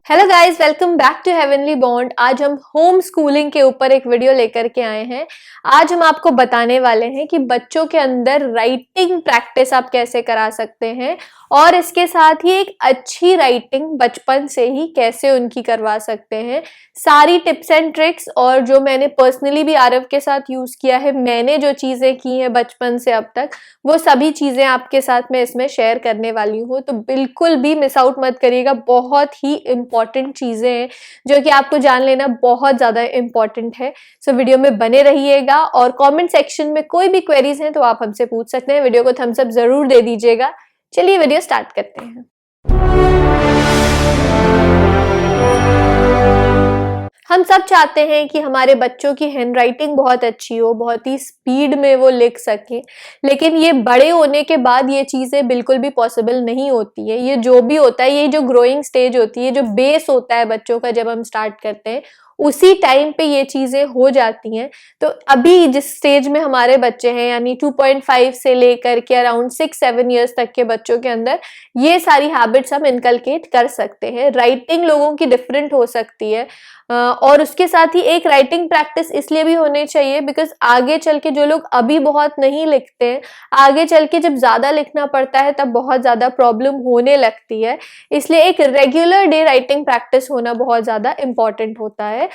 Hello guys, welcome back to heavenly bond. आज हम home schooling के ऊपर एक वीडियो लेकर के आए हैं। आज हम आपको बताने वाले हैं कि बच्चों के अंदर राइटिंग प्रैक्टिस आप कैसे करा सकते हैं और इसके साथ ही एक अच्छी राइटिंग बचपन से ही कैसे उनकी करवा सकते हैं। सारी टिप्स एंड ट्रिक्स और जो मैंने पर्सनली भी आरव के साथ यूज किया है, मैंने जो चीजें की हैं बचपन से अब तक, वो सभी चीजें आपके साथ मैं इसमें शेयर करने वाली हूँ। तो बिल्कुल भी मिस आउट मत करिएगा। बहुत ही इंपॉर्टेंट चीजें हैं जो कि आपको जान लेना बहुत ज्यादा इंपॉर्टेंट है। सो वीडियो में बने रहिएगा और कमेंट सेक्शन में कोई भी क्वेरीज हैं तो आप हमसे पूछ सकते हैं। वीडियो को थम्स अप जरूर दे दीजिएगा। चलिए वीडियो स्टार्ट करते हैं। हम सब चाहते हैं कि हमारे बच्चों की हैंडराइटिंग बहुत अच्छी हो, बहुत ही स्पीड में वो लिख सके, लेकिन ये बड़े होने के बाद ये चीज़ें बिल्कुल भी पॉसिबल नहीं होती है। ये जो भी होता है, ये जो ग्रोइंग स्टेज होती है, जो बेस होता है बच्चों का, जब हम स्टार्ट करते हैं उसी टाइम पे ये चीज़ें हो जाती हैं। तो अभी जिस स्टेज में हमारे बच्चे हैं, यानी 2.5 से लेकर के अराउंड 6-7 ईयर्स तक के बच्चों के अंदर ये सारी हैबिट्स हम इनकलकेट कर सकते हैं। राइटिंग लोगों की डिफरेंट हो सकती है और उसके साथ ही एक राइटिंग प्रैक्टिस इसलिए भी होनी चाहिए बिकॉज आगे चल के जो लोग अभी बहुत नहीं लिखते हैं, आगे चल के जब ज्यादा लिखना पड़ता है तब बहुत ज्यादा प्रॉब्लम होने लगती है। इसलिए एक रेगुलर डे राइटिंग प्रैक्टिस होना बहुत ज्यादा इंपॉर्टेंट होता है।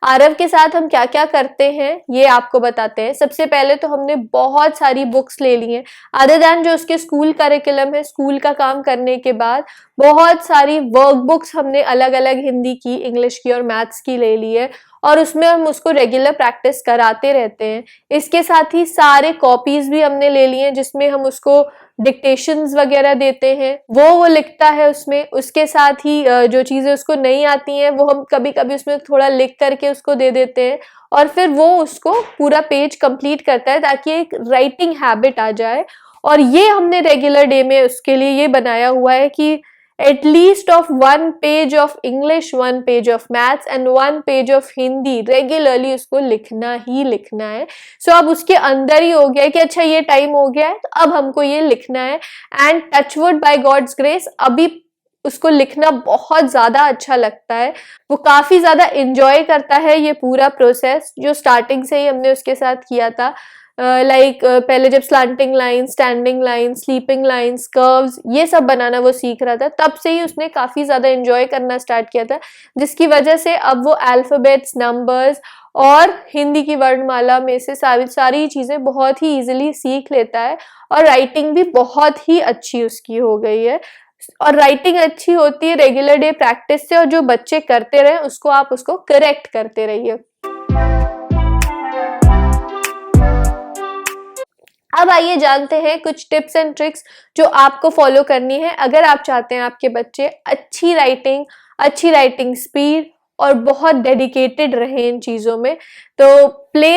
आरव के साथ हम क्या क्या करते हैं ये आपको बताते हैं। सबसे पहले तो हमने बहुत सारी बुक्स ले ली हैं, अदर दैन जो उसके स्कूल करिकुलम है, स्कूल का काम करने के बाद बहुत सारी वर्कबुक्स हमने अलग अलग हिंदी की, इंग्लिश की और मैथ्स की ले ली है और उसमें हम उसको रेगुलर प्रैक्टिस कराते रहते हैं। इसके साथ ही सारे कॉपीज भी हमने ले लिए हैं जिसमें हम उसको डिक्टेशंस वगैरह देते हैं, वो लिखता है उसमें। उसके साथ ही जो चीजें उसको नहीं आती हैं वो हम कभी कभी उसमें थोड़ा लिख करके उसको दे देते हैं और फिर वो उसको पूरा पेज कंप्लीट करता है ताकि एक राइटिंग हैबिट आ जाए। और ये हमने रेगुलर डे में उसके लिए ये बनाया हुआ है कि at least of 1 page of English, 1 page of maths and 1 page of Hindi regularly उसको लिखना ही लिखना है। सो अब उसके अंदर ही हो गया है कि अच्छा ये टाइम हो गया है तो अब हमको ये लिखना है। And touchwood by God's grace अभी उसको लिखना बहुत ज्यादा अच्छा लगता है। वो काफी ज्यादा इंजॉय करता है ये पूरा प्रोसेस जो स्टार्टिंग से ही हमने उसके साथ किया था। पहले जब slanting line, standing line, sleeping lines, curves, ये सब बनाना वो सीख रहा था, तब से ही उसने काफी ज्यादा एंजॉय करना स्टार्ट किया था, जिसकी वजह से अब वो अल्फाबेट्स, नंबर्स और हिंदी की वर्णमाला में से सारी चीजें बहुत ही इजीली सीख लेता है और राइटिंग भी बहुत ही अच्छी उसकी हो गई है। और राइटिंग अच्छी होती है रेगुलर डे प्रैक्टिस से, और जो बच्चे करते रहे उसको आप उसको करेक्ट करते रहिए। अब आइए जानते हैं कुछ टिप्स एंड ट्रिक्स जो आपको फॉलो करनी है अगर आप चाहते हैं आपके बच्चे अच्छी राइटिंग स्पीड और बहुत डेडिकेटेड रहे इन चीज़ों में। तो प्ले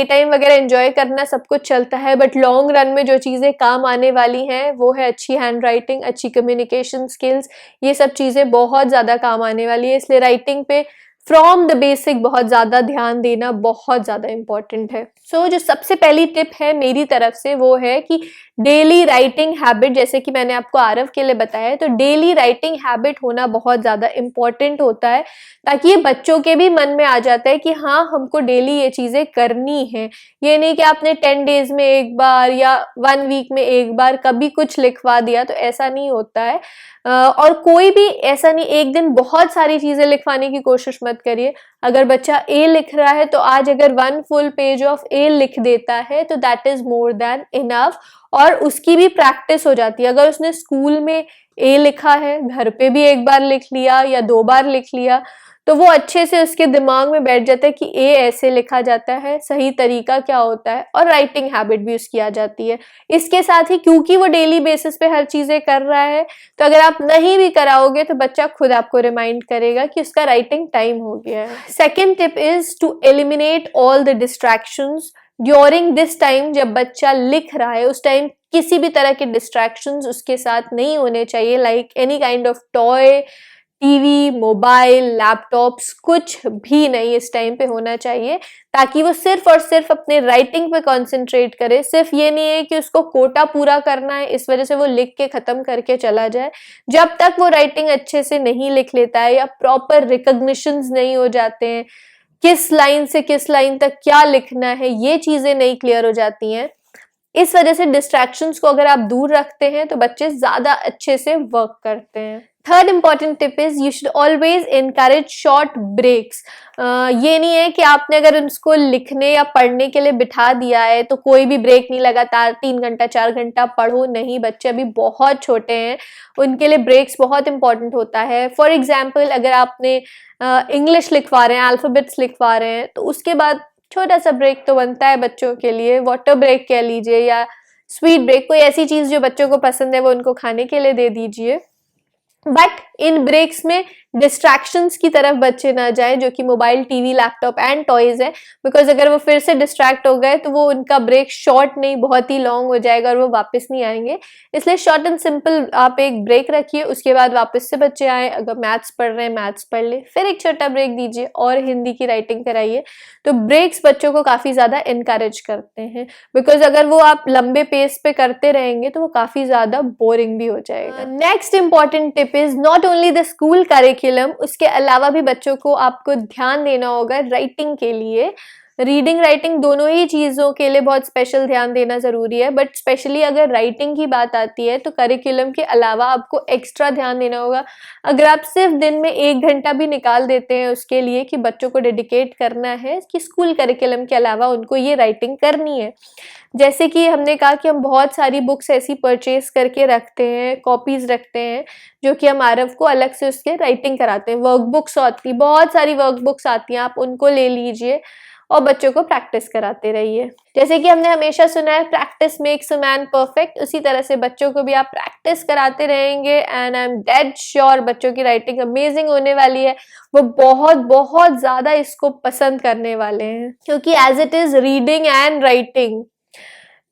टाइम वगैरह एंजॉय करना सब कुछ चलता है, बट लॉन्ग रन में जो चीज़ें काम आने वाली हैं वो है अच्छी हैंड राइटिंग, अच्छी कम्युनिकेशन स्किल्स। ये सब चीज़ें बहुत ज़्यादा काम आने वाली है, इसलिए राइटिंग पे फ्रॉम द बेसिक बहुत ज्यादा ध्यान देना बहुत ज्यादा इंपॉर्टेंट है। सो जो सबसे पहली टिप है मेरी तरफ से वो है कि डेली राइटिंग हैबिट, जैसे कि मैंने आपको आरव के लिए बताया है, तो डेली राइटिंग हैबिट होना बहुत ज्यादा इंपॉर्टेंट होता है ताकि ये बच्चों के भी मन में आ जाता है कि हाँ हमको डेली ये चीजें करनी है। ये नहीं कि आपने 10 डेज में एक बार या 1 वीक में एक बार कभी कुछ लिखवा दिया, तो ऐसा नहीं होता है। और कोई भी ऐसा नहीं एक दिन बहुत सारी चीजें लिखवाने की कोशिश मत करिए। अगर बच्चा ए लिख रहा है तो आज अगर 1 full page ऑफ ए लिख देता है तो that is more than enough और उसकी भी प्रैक्टिस हो जाती है। अगर उसने स्कूल में ए लिखा है, घर पे भी एक बार लिख लिया या 2 बार लिख लिया, तो वो अच्छे से उसके दिमाग में बैठ जाता है कि ए ऐसे लिखा जाता है, सही तरीका क्या होता है, और राइटिंग हैबिट भी उसकी आ जाती है। इसके साथ ही क्योंकि वो डेली बेसिस पे हर चीजें कर रहा है, तो अगर आप नहीं भी कराओगे तो बच्चा खुद आपको रिमाइंड करेगा कि उसका राइटिंग टाइम हो गया है। Second tip is to eliminate all the distractions during this time. जब बच्चा लिख रहा है उस टाइम किसी भी तरह के डिस्ट्रैक्शंस उसके साथ नहीं होने चाहिए, like any kind of toy, TV, mobile, laptops कुछ भी नहीं इस टाइम पे होना चाहिए, ताकि वो सिर्फ और सिर्फ अपने राइटिंग पे कंसंट्रेट करे। सिर्फ ये नहीं है कि उसको कोटा पूरा करना है इस वजह से वो लिख के खत्म करके चला जाए। जब तक वो राइटिंग अच्छे से नहीं लिख लेता है या प्रॉपर रिकॉग्निशंस नहीं हो जाते हैं, किस लाइन से किस लाइन तक क्या लिखना है, ये चीजें नहीं क्लियर हो जाती हैं, इस वजह से डिस्ट्रैक्शंस को अगर आप दूर रखते हैं तो बच्चे ज्यादा अच्छे से वर्क करते हैं। Third important tip is you should always encourage short breaks. ये नहीं है कि आपने अगर उसको लिखने या पढ़ने के लिए बिठा दिया है तो कोई भी ब्रेक नहीं, लगातार 3 घंटा 4 घंटा पढ़ो, नहीं। बच्चे अभी बहुत छोटे हैं, उनके लिए ब्रेक्स बहुत इंपॉर्टेंट होता है। फॉर एग्जाम्पल, अगर आपने इंग्लिश लिखवा रहे हैं, अल्फाबेट्स लिखवा रहे हैं, तो उसके बाद छोटा सा ब्रेक तो बनता है बच्चों के लिए, वाटर ब्रेक कह लीजिए या स्वीट ब्रेक, कोई ऐसी चीज जो बच्चों को पसंद है वो उनको खाने के लिए दे दीजिए। बट इन ब्रेक्स में डिस्ट्रैक्शंस की तरफ बच्चे ना जाएं, जो कि mobile, TV, laptop and toys है। बिकॉज अगर वो फिर से डिस्ट्रैक्ट हो गए तो वो उनका ब्रेक शॉर्ट नहीं, बहुत ही लॉन्ग हो जाएगा और वो वापस नहीं आएंगे। इसलिए शॉर्ट एंड सिंपल आप एक ब्रेक रखिए, उसके बाद वापस से बच्चे आए, अगर मैथ्स पढ़ रहे हैं मैथ्स पढ़ ले, फिर एक छोटा ब्रेक दीजिए और हिंदी की राइटिंग कराइए। तो ब्रेक्स बच्चों को काफी ज्यादा इनकरेज करते हैं, बिकॉज अगर वो आप लंबे पेस पे करते रहेंगे तो वो काफी ज्यादा बोरिंग भी हो जाएगा। Next important tip is not only the school curriculum, उसके अलावा भी बच्चों को आपको ध्यान देना होगा राइटिंग के लिए। रीडिंग राइटिंग दोनों ही चीज़ों के लिए बहुत स्पेशल ध्यान देना ज़रूरी है, बट स्पेशली अगर राइटिंग की बात आती है तो करिकुलम के अलावा आपको एक्स्ट्रा ध्यान देना होगा। अगर आप सिर्फ दिन में 1 घंटा भी निकाल देते हैं उसके लिए कि बच्चों को डेडिकेट करना है कि स्कूल करिकुलम के अलावा उनको ये राइटिंग करनी है। जैसे कि हमने कहा कि हम बहुत सारी बुक्स ऐसी परचेज करके रखते हैं, कॉपीज रखते हैं, जो कि हम आरव को अलग से उसके राइटिंग कराते हैं। वर्कबुक्स आती, बहुत सारी वर्कबुक्स आती हैं, आप उनको ले लीजिए और बच्चों को प्रैक्टिस कराते रहिए। जैसे कि हमने हमेशा सुना है practice makes a man perfect, उसी तरह से बच्चों को भी आप प्रैक्टिस कराते रहेंगे and I am dead sure बच्चों की राइटिंग अमेजिंग होने वाली है। वो बहुत बहुत ज्यादा इसको पसंद करने वाले हैं, क्योंकि as it is reading and writing,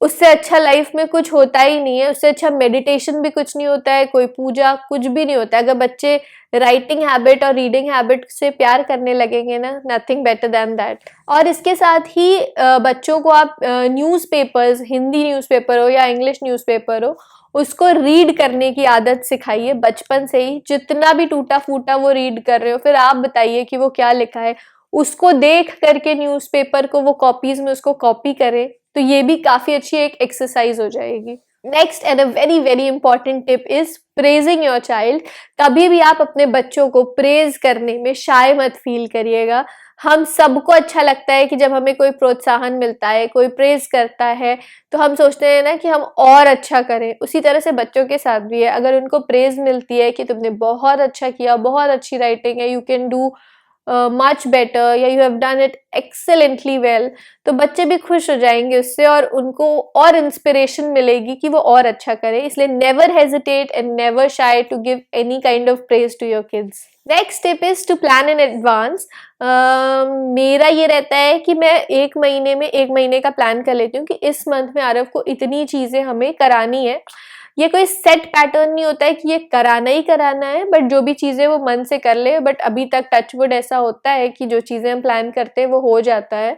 उससे अच्छा लाइफ में कुछ होता ही नहीं है। उससे अच्छा मेडिटेशन भी कुछ नहीं होता है, कोई पूजा कुछ भी नहीं होता है। अगर बच्चे राइटिंग हैबिट और रीडिंग हैबिट से प्यार करने लगेंगे ना, नथिंग बेटर देन दैट। और इसके साथ ही बच्चों को आप न्यूज़पेपर्स, हिंदी न्यूज़पेपर हो या इंग्लिश न्यूज़पेपर हो, उसको रीड करने की आदत सिखाइए बचपन से ही। जितना भी टूटा फूटा वो रीड कर रहे हो, फिर आप बताइए कि वो क्या लिखा है, उसको देख करके न्यूज़पेपर को वो कॉपीज में उसको कॉपी करें, तो ये भी काफी अच्छी एक एक्सरसाइज हो जाएगी। Next and a very very important tip is praising your child. कभी भी आप अपने बच्चों को प्रेज करने में शाय मत फील करिएगा। हम सबको अच्छा लगता है कि जब हमें कोई प्रोत्साहन मिलता है, कोई प्रेज करता है, तो हम सोचते हैं ना कि हम और अच्छा करें। उसी तरह से बच्चों के साथ भी है, अगर उनको प्रेज मिलती है कि तुमने बहुत अच्छा किया, बहुत अच्छी राइटिंग है, you can do much better या you have done it excellently well, तो बच्चे भी खुश हो जाएंगे उससे और उनको और इंस्पिरेशन मिलेगी कि वो और अच्छा करें। इसलिए never hesitate and never shy to give any kind of praise to your kids. Next tip is to plan in advance. मेरा ये रहता है कि मैं 1 महीने में 1 महीने का प्लान कर लेती हूँ कि इस मंथ में आरव को इतनी चीजें हमें करानी है। ये कोई सेट पैटर्न नहीं होता है कि ये कराना ही कराना है, बट जो भी चीजें वो मन से कर ले। बट अभी तक टचवुड ऐसा होता है कि जो चीजें हम प्लान करते हैं वो हो जाता है।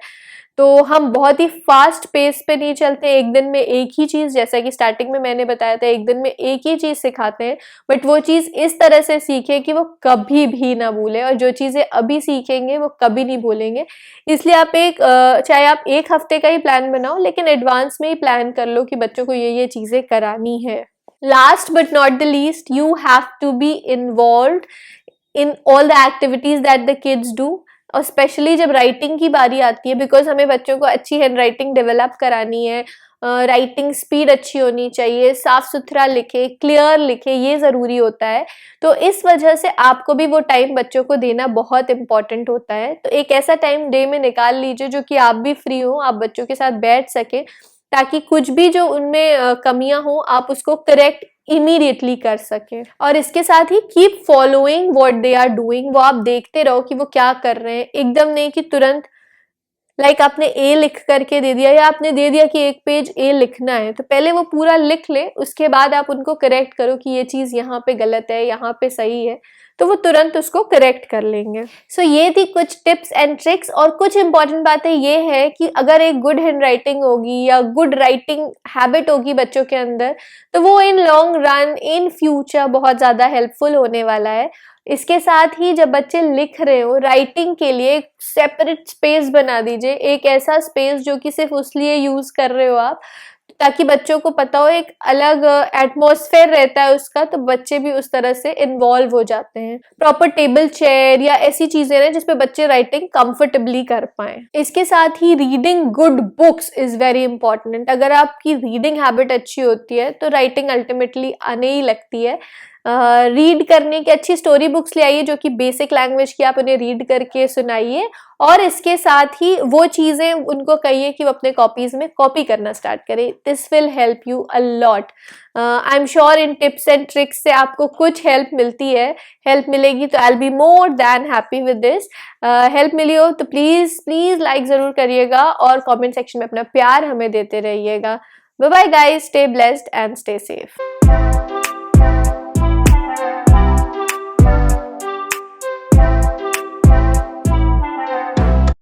तो हम बहुत ही फास्ट पेस पे नहीं चलते, एक दिन में एक ही चीज, जैसा कि स्टार्टिंग में मैंने बताया था, एक दिन में एक ही चीज सिखाते हैं, बट वो चीज इस तरह से सीखे कि वो कभी भी ना भूले, और जो चीजें अभी सीखेंगे वो कभी नहीं भूलेंगे। इसलिए आप चाहे आप 1 हफ्ते का ही प्लान बनाओ, लेकिन एडवांस में ही प्लान कर लो कि बच्चों को ये चीजें करानी है। Last but not the least, you have to be involved in all the activities that the kids do, और स्पेशली जब राइटिंग की बारी आती है, बिकॉज हमें बच्चों को अच्छी हैंड राइटिंग डेवलप करानी है। राइटिंग स्पीड अच्छी होनी चाहिए, साफ सुथरा लिखे, क्लियर लिखे, ये ज़रूरी होता है। तो इस वजह से आपको भी वो टाइम बच्चों को देना बहुत इंपॉर्टेंट होता है। तो एक ऐसा टाइम डे में निकाल लीजिए जो कि आप भी फ्री हो, आप बच्चों के साथ बैठ सके, ताकि कुछ भी जो उनमें कमियां हो आप उसको करेक्ट इमीडिएटली कर सके। और इसके साथ ही keep following what they are doing, वो आप देखते रहो कि वो क्या कर रहे हैं। एकदम नहीं कि तुरंत लाइक आपने ए लिख करके दे दिया, या आपने दे दिया कि 1 पेज ए लिखना है, तो पहले वो पूरा लिख ले, उसके बाद आप उनको करेक्ट करो कि ये चीज यहाँ पे गलत है, यहाँ पे सही है। तो वो तुरंत उसको करेक्ट कर लेंगे। सो ये थी कुछ टिप्स एंड ट्रिक्स। और कुछ इंपॉर्टेंट बातें ये है कि अगर एक गुड हैंड राइटिंग होगी या गुड राइटिंग हैबिट होगी बच्चों के अंदर, तो वो in long run in future बहुत ज़्यादा हेल्पफुल होने वाला है। इसके साथ ही जब बच्चे लिख रहे हो, राइटिंग के लिए एक सेपरेट स्पेस बना दीजिए, एक ऐसा स्पेस जो कि सिर्फ उस लिए यूज कर रहे हो आप, ताकि बच्चों को पता हो, एक अलग एटमॉस्फेयर रहता है उसका, तो बच्चे भी उस तरह से इन्वॉल्व हो जाते हैं। प्रॉपर टेबल चेयर या ऐसी चीजें हैं जिसपे बच्चे राइटिंग कंफर्टेबली कर पाए। इसके साथ ही reading good books is very important. अगर आपकी रीडिंग हैबिट अच्छी होती है तो राइटिंग अल्टीमेटली आने ही लगती है। रीड करने की अच्छी स्टोरी बुक्स ले आइए जो कि बेसिक लैंग्वेज की, आप उन्हें रीड करके सुनाइए। और इसके साथ ही वो चीज़ें उनको कहिए कि वो अपने कॉपीज में कॉपी करना स्टार्ट करें। This will help you a lot. I am sure इन टिप्स एंड ट्रिक्स से आपको कुछ हेल्प मिलती है। हेल्प मिलेगी तो I will be more than happy with this. Help मिली हो तो प्लीज़ प्लीज़ लाइक ज़रूर करिएगा और कमेंट सेक्शन में अपना प्यार हमें देते रहिएगा। Bye bye guys, stay blessed and stay safe.